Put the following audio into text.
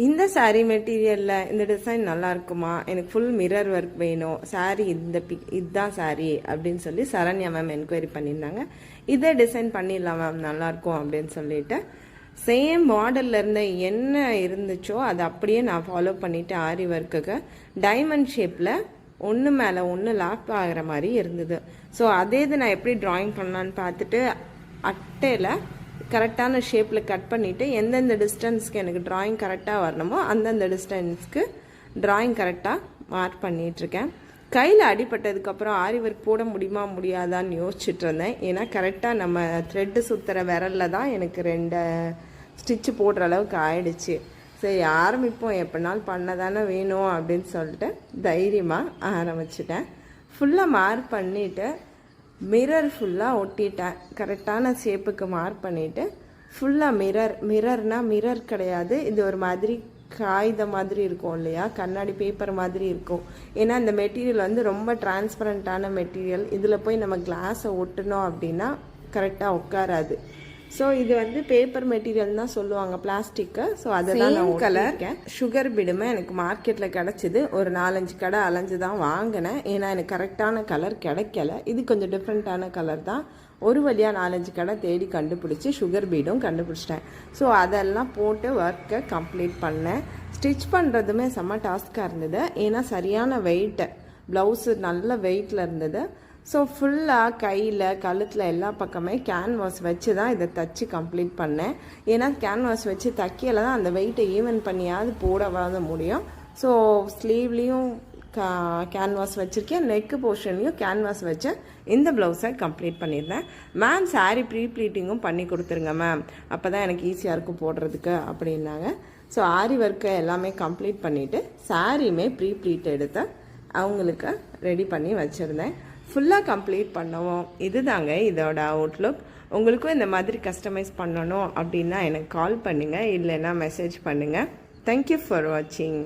இந்த saree மெட்டீரியலில் இந்த டிசைன் நல்லா இருக்குமா, எனக்கு ஃபுல் மிரர் ஒர்க் வேணும், saree இதுதான் saree அப்படின்னு சொல்லி சரண்யா மேம் என்கொயரி பண்ணியிருந்தாங்க. இதே டிசைன் பண்ணிடலாம் மேம் நல்லாயிருக்கும் அப்படின்னு சொல்லிட்டு சேம் மாடலில் இருந்த என்ன இருந்துச்சோ அதை அப்படியே நான் ஃபாலோ பண்ணிவிட்டு ஆரி ஒர்க்குக்கு டைமண்ட் ஷேப்பில் ஒன்று மேலே ஒன்று லாக் ஆகிற மாதிரி இருந்தது. ஸோ அதே இது நான் எப்படி ட்ராயிங் பண்ணலான்னு பார்த்துட்டு அட்டையில் கரெக்டான ஷேப்பில் கட் பண்ணிவிட்டு எந்தெந்த டிஸ்டன்ஸ்க்கு எனக்கு ட்ராயிங் கரெக்டாக வரணுமோ அந்தந்த டிஸ்டன்ஸ்க்கு ட்ராயிங் கரெக்டாக மார்க் பண்ணிகிட்ருக்கேன். கையில் அடிபட்டதுக்கப்புறம் ஆரி ஒர்க் போட முடியுமா முடியாதான்னு யோசிச்சுட்டு இருந்தேன். ஏன்னா கரெக்டாக நம்ம த்ரெட்டு சுற்றுற விரலில் தான் எனக்கு 2 ஸ்டிச்சு போடுற அளவுக்கு ஆயிடுச்சு. சரி ஆரம்பிப்போம், எப்படினாலும் பண்ண தானே வேணும் அப்படின்னு சொல்லிட்டு தைரியமாக ஆரம்பிச்சிட்டேன். ஃபுல்லாக மார்க் பண்ணிவிட்டு மிரர் ஃபுல்லாக ஒட்டிட்டேன். கரெக்டான ஷேப்புக்கு மார்க் பண்ணிவிட்டு ஃபுல்லாக மிரர்னால் மிரர் கிடையாது, இது ஒரு மாதிரி காகிதம் மாதிரி இருக்கும் இல்லையா, கண்ணாடி பேப்பர் மாதிரி இருக்கும். ஏன்னா இந்த மெட்டீரியல் வந்து ரொம்ப டிரான்ஸ்பரண்ட்டான மெட்டீரியல். இதில் போய் நம்ம கிளாஸை ஒட்டணும் அப்படின்னா கரெக்டாக உட்காராது. ஸோ இது வந்து பேப்பர் மெட்டீரியல் தான் சொல்லுவாங்க, பிளாஸ்டிக்கு. ஸோ அதெல்லாம் நான் கலர் சுகர் பிடுமே எனக்கு மார்க்கெட்டில் கிடச்சிது. ஒரு 4-5 கடை அலைஞ்சு தான் வாங்கினேன். ஏன்னா எனக்கு கரெக்டான கலர் கிடைக்கல. இது கொஞ்சம் டிஃப்ரெண்ட்டான கலர் தான். ஒரு வழியாக 4-5 கடை தேடி கண்டுபிடிச்சி சுகர் பீடும் கண்டுபிடிச்சிட்டேன். ஸோ அதெல்லாம் போட்டு ஒர்க்கை கம்ப்ளீட் பண்ணேன். ஸ்டிச் பண்ணுறதுமே செம்ம டாஸ்காக இருந்தது. ஏன்னா சரியான வெயிட்டு, ப்ளவுஸு நல்ல வெயிட்டில் இருந்தது. ஸோ ஃபுல்லாக கையில் கழுத்தில் எல்லா பக்கமே கேன்வாஸ் வச்சு தான் இதை தச்சு கம்ப்ளீட் பண்ணேன். ஏன்னா கேன்வாஸ் வச்சு தைக்கல தான் அந்த வெயிட்டை ஈவன் பண்ணியாவது போட வர முடியும். ஸோ ஸ்லீவ்லேயும் கேன்வாஸ் வச்சுருக்கேன், நெக்கு போர்ஷன்லையும் கேன்வாஸ் வச்சு இந்த ப்ளவுஸை கம்ப்ளீட் பண்ணியிருந்தேன். மேம் saree ப்ரீ ப்ளீட்டிங்கும் பண்ணி கொடுத்துருங்க மேம், அப்போ தான் எனக்கு ஈஸியாக இருக்கும் போடுறதுக்கு அப்படின்னாங்க. ஸோ ஆரி ஒர்க்கை எல்லாமே கம்ப்ளீட் பண்ணிவிட்டு சாரியுமே ப்ரீ ப்ளீட் எடுத்து அவங்களுக்கு ரெடி பண்ணி வச்சுருந்தேன். ஃபுல்லாக கம்ப்ளீட் பண்ணுவோம். இதுதாங்க இதோட அவுட்லுக். உங்களுக்கும் இந்த மாதிரி கஸ்டமைஸ் பண்ணணும் அப்படின்னா எனக்கு கால் பண்ணுங்கள், இல்லைன்னா மெசேஜ் பண்ணுங்கள். தேங்க்யூ ஃபார் வாட்சிங்.